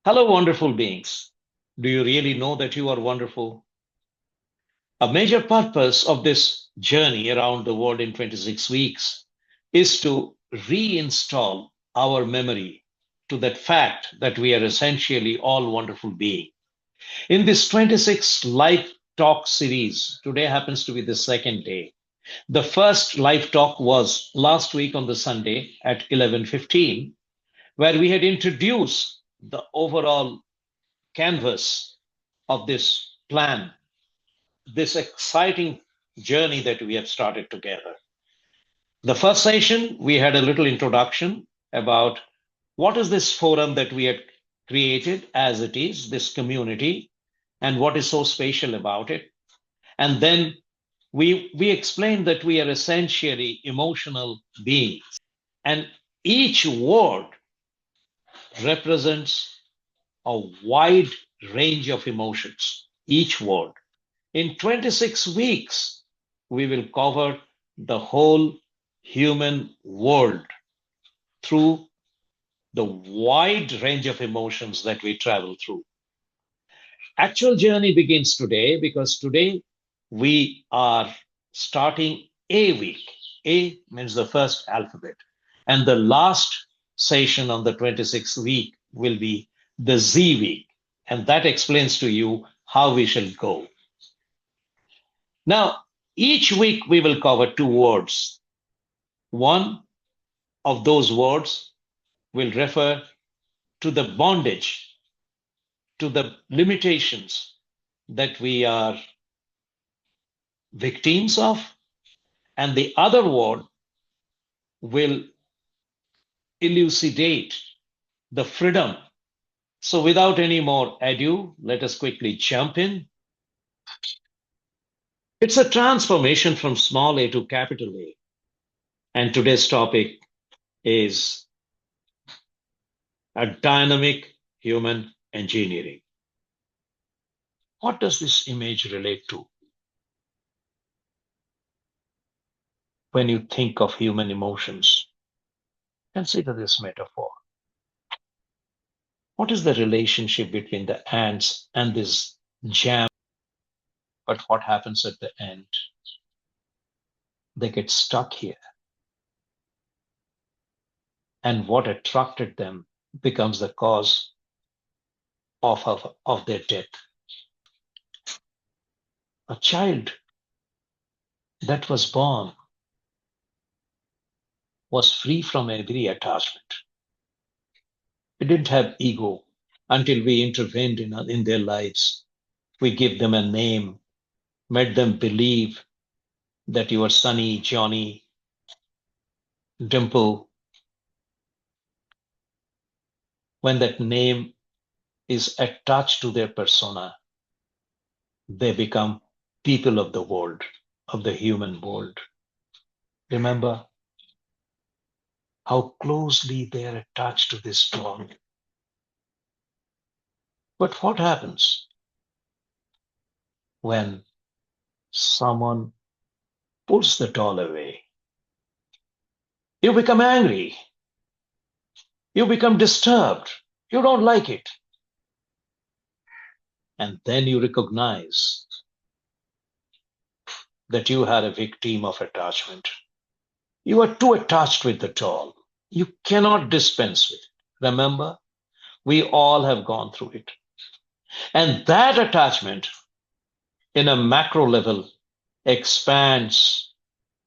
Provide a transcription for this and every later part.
Hello, wonderful beings. Do you really know that you are wonderful? A major purpose of this journey around the world in 26 weeks is to reinstall our memory to that fact that we are essentially all wonderful beings. In this 26 live talk series, today happens to be the second day. The first live talk was last week on the Sunday at 11:15, where we had introduced the overall canvas of this plan, this exciting journey that we have started together. The first session, we had a little introduction about what is this forum that we had created as it is, this community, and what is so special about it. And then we explained that we are essentially emotional beings. And each word represents a wide range of emotions, each word. In 26 weeks, we will cover the whole human world through the wide range of emotions that we travel through. Actual journey begins today because today we are starting A week. A means the first alphabet. And the last session on the 26th week will be the Z week. And that explains to you how we shall go. Now, each week we will cover two words. One of those words will refer to the bondage, to the limitations that we are victims of, and the other word will elucidate the freedom. So, without any more ado, let us quickly jump in. It's a transformation from small a to capital A. And today's topic is a dynamic human engineering. What does this image relate to when you think of human emotions? Consider this metaphor. What is the relationship between the ants and this jam? But what happens at the end? They get stuck here. And what attracted them becomes the cause of their death. A child that was born was free from every attachment. It didn't have ego until we intervened in their lives. We gave them a name, made them believe that you are Sunny, Johnny, Dimple. When that name is attached to their persona, they become people of the world, of the human world. Remember how closely they are attached to this doll. But what happens when someone pulls the doll away? You become angry. You become disturbed. You don't like it. And then you recognize that you had a victim of attachment. You are too attached with the doll. You cannot dispense with it. Remember, we all have gone through it. And that attachment in a macro level expands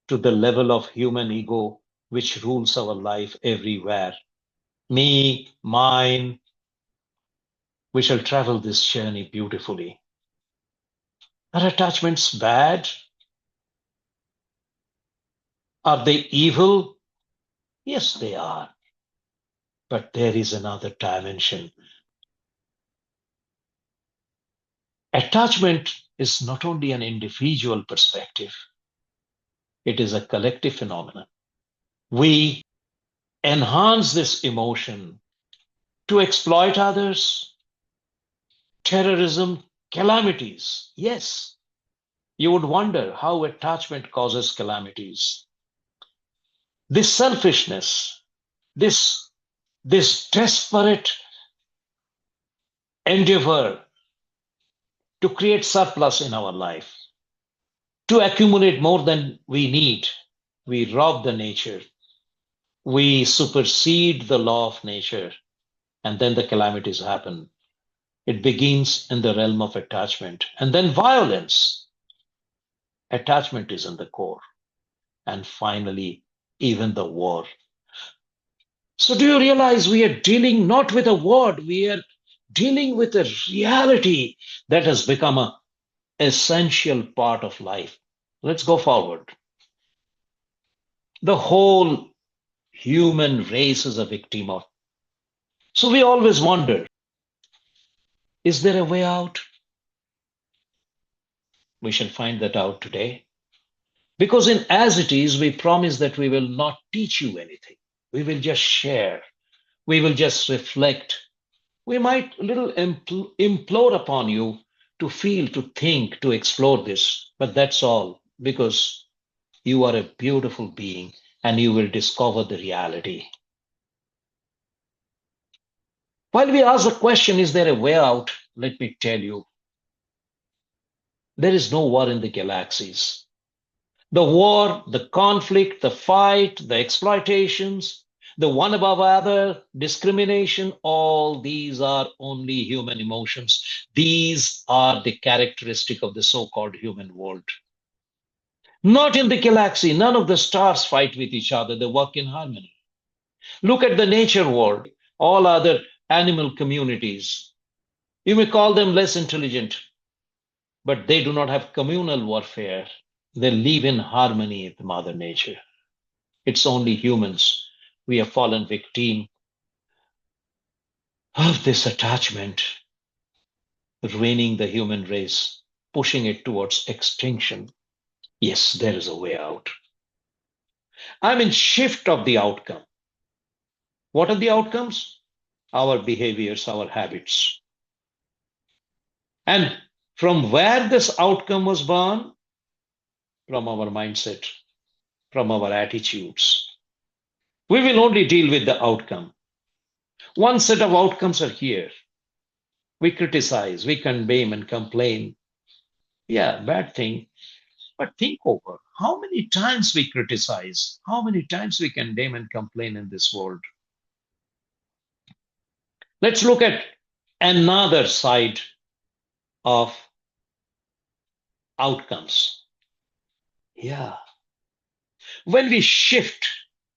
to the level of human ego, which rules our life everywhere. Me, mine. We shall travel this journey beautifully. Are attachments bad? Are they evil? Yes, they are. But there is another dimension. Attachment is not only an individual perspective, it is a collective phenomenon. We enhance this emotion to exploit others, terrorism, calamities. Yes, you would wonder how attachment causes calamities. This selfishness, this desperate endeavor to create surplus in our life, to accumulate more than we need, we rob the nature, we supersede the law of nature, and then the calamities happen. It begins in the realm of attachment, and then violence. Attachment is in the core, and finally, even the war. So, do you realize we are dealing not with a word, we are dealing with a reality that has become an essential part of life? Let's go forward. The whole human race is a victim of. So, we always wonder, is there a way out? We shall find that out today. Because in As It Is, we promise that we will not teach you anything. We will just share. We will just reflect. We might a little implore upon you to feel, to think, to explore this. But that's all because you are a beautiful being and you will discover the reality. While we ask the question, is there a way out? Let me tell you, there is no war in the galaxies. The war, the conflict, the fight, the exploitations, the one above other, discrimination, all these are only human emotions. These are the characteristic of the so-called human world. Not in the galaxy, none of the stars fight with each other, they work in harmony. Look at the nature world, all other animal communities. You may call them less intelligent, but they do not have communal warfare. They live in harmony with Mother Nature. It's only humans. We have fallen victim of this attachment, ruining the human race, pushing it towards extinction. Yes, there is a way out. I mean, shift of the outcome. What are the outcomes? Our behaviors, our habits. And from where this outcome was born? From our mindset, from our attitudes. We will only deal with the outcome. One set of outcomes are here. We criticize, we condemn and complain. Yeah, bad thing. But think over how many times we criticize, how many times we condemn and complain in this world. Let's look at another side of outcomes. Yeah. When we shift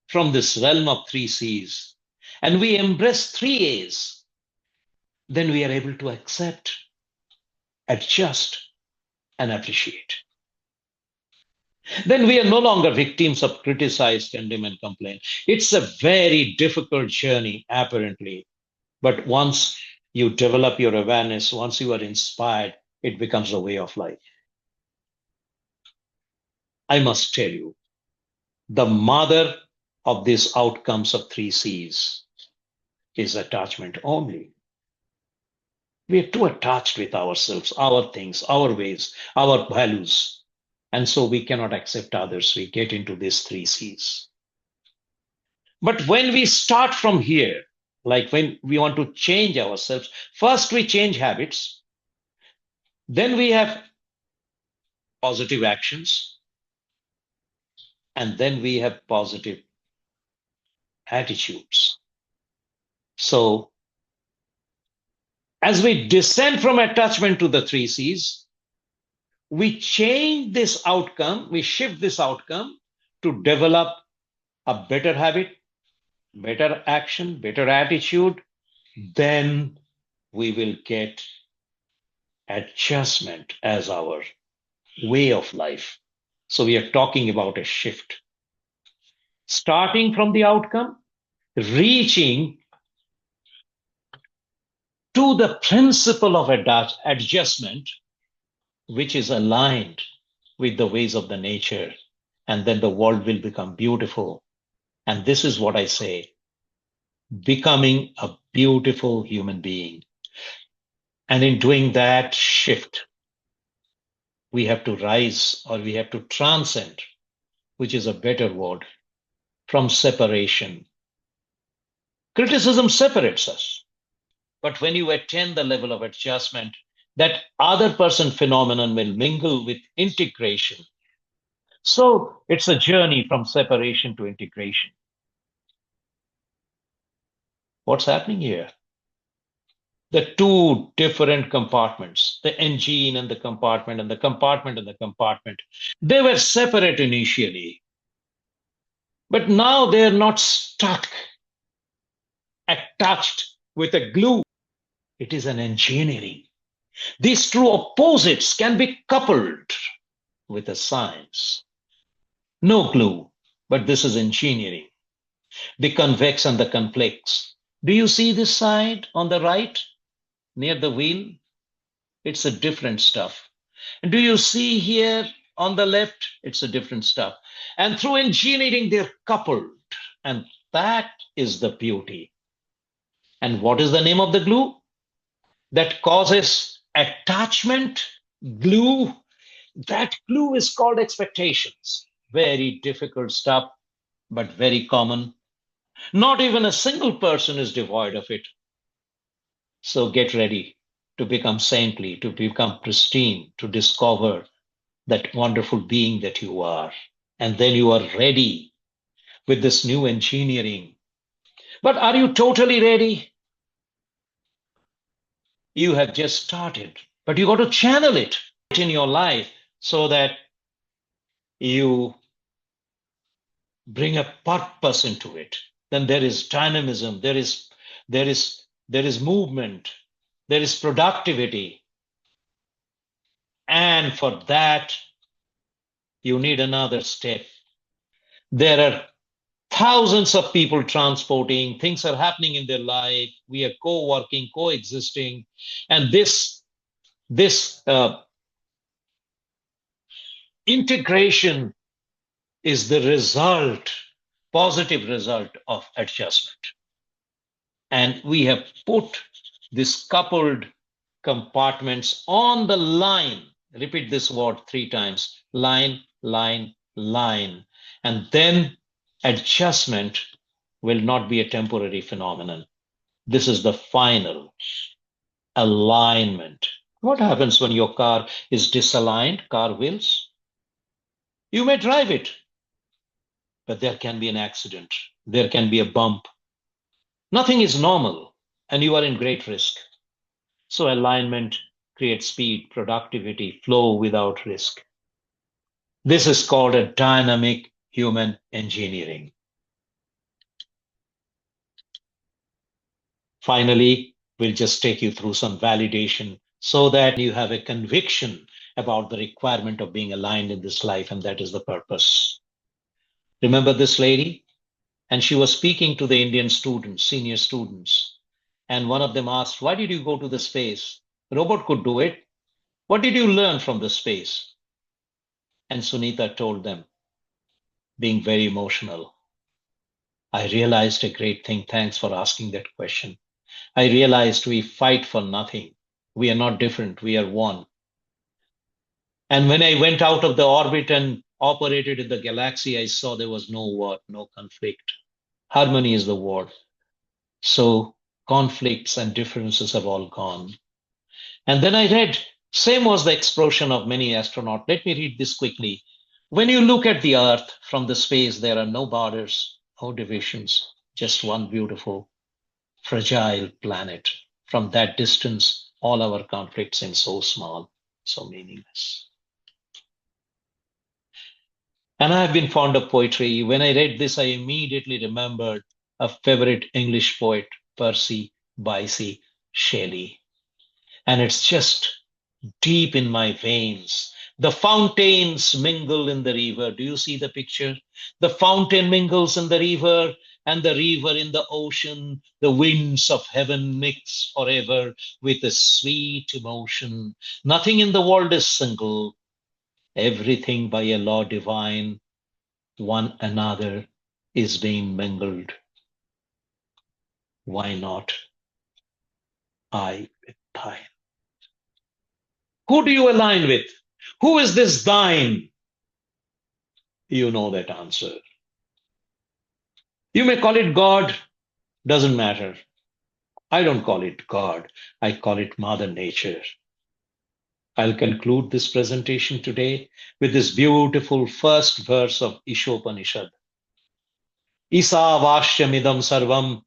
from this realm of three C's and we embrace three A's, then we are able to accept, adjust, and appreciate. Then we are no longer victims of criticize, condemn, and complain. It's a very difficult journey, apparently. But once you develop your awareness, once you are inspired, it becomes a way of life. I must tell you, the mother of these outcomes of three C's is attachment only. We are too attached with ourselves, our things, our ways, our values. And so we cannot accept others. We get into these three C's. But when we start from here, like when we want to change ourselves, first we change habits, then we have positive actions, and then we have positive attitudes. So as we descend from attachment to the three C's, we change this outcome, we shift this outcome to develop a better habit, better action, better attitude. Then we will get adjustment as our way of life. So we are talking about a shift. Starting from the outcome, reaching to the principle of adjustment, which is aligned with the ways of the nature, and then the world will become beautiful. And this is what I say, becoming a beautiful human being. And in doing that shift, we have to rise or we have to transcend, which is a better word, from separation. Criticism separates us. But when you attain the level of adjustment, that other person phenomenon will mingle with integration. So it's a journey from separation to integration. What's happening here? The two different compartments, the engine and the compartment, and the compartment and the compartment, they were separate initially, but now they're not stuck, attached with a glue. It is an engineering. These two opposites can be coupled with a science. No glue, but this is engineering. The convex and the complex. Do you see this side on the right near the wheel? It's a different stuff. And do you see here on the left? It's a different stuff. And through engineering, they're coupled. And that is the beauty. And what is the name of the glue that causes attachment? Glue. That glue is called expectations. Very difficult stuff, but very common. Not even a single person is devoid of it. So get ready to become saintly, to become pristine, to discover that wonderful being that you are. And then you are ready with this new engineering. But are you totally ready? You have just started, but you got to channel it in your life so that you bring a purpose into it. Then there is dynamism, there is movement, there is productivity. And for that, you need another step. There are thousands of people transporting, things are happening in their life. We are co-working, coexisting, and this integration is the result, positive result of adjustment. And we have put these coupled compartments on the line. Repeat this word 3 times: line, line, line. And then adjustment will not be a temporary phenomenon. This is the final alignment. What happens when your car is disaligned, car wheels? You may drive it, but there can be an accident. There can be a bump. Nothing is normal, and you are in great risk. So alignment creates speed, productivity, flow without risk. This is called a dynamic human engineering. Finally, we'll just take you through some validation so that you have a conviction about the requirement of being aligned in this life, and that is the purpose. Remember this lady? And she was speaking to the Indian students, senior students. And one of them asked, why did you go to the space? The robot could do it. What did you learn from the space? And Sunita told them, being very emotional, I realized a great thing. Thanks for asking that question. I realized we fight for nothing. We are not different. We are one. And when I went out of the orbit and operated in the galaxy, I saw there was no war, no conflict. Harmony is the word. So conflicts and differences have all gone. And then I read, same was the expression of many astronauts. Let me read this quickly. When you look at the Earth from the space, there are no borders, no divisions, just one beautiful, fragile planet. From that distance, all our conflicts seem so small, so meaningless. And I've been fond of poetry. When I read this, I immediately remembered a favorite English poet, Percy Bysshe Shelley. And it's just deep in my veins. The fountains mingle in the river. Do you see the picture? The fountain mingles in the river, and the river in the ocean. The winds of heaven mix forever with a sweet emotion. Nothing in the world is single. Everything by a law divine, one another is being mingled. Why not I with thine? Who do you align with? Who is this thine? You know that answer. You may call it God, doesn't matter. I don't call it God, I call it Mother Nature. I'll conclude this presentation today with this beautiful first verse of Ishopanishad. ईसावास्यमिदं सर्वं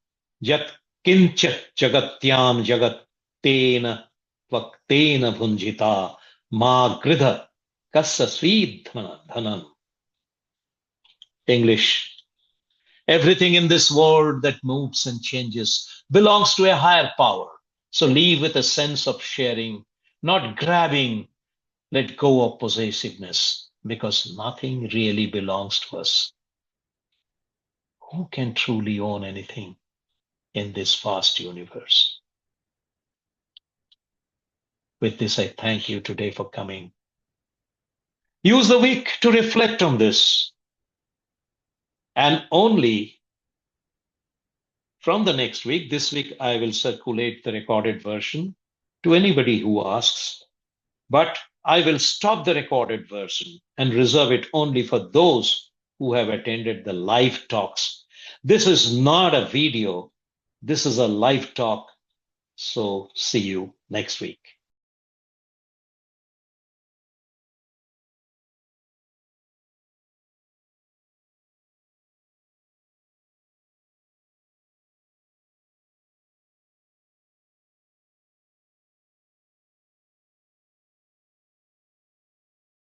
यत् किञ्चित् जगत्यां जगत्तेन त्वक्तेन भुञ्जिता मा गृध कस्य स्वीद्धनम्. English. Everything in this world that moves and changes belongs to a higher power. So live with a sense of sharing, not grabbing. Let go of possessiveness because nothing really belongs to us. Who can truly own anything in this vast universe? With this, I thank you today for coming. Use the week to reflect on this. And only from the next week, this week, I will circulate the recorded version to anybody who asks. But I will stop the recorded version and reserve it only for those who have attended the live talks. This is not a video. This is a live talk. So see you next week.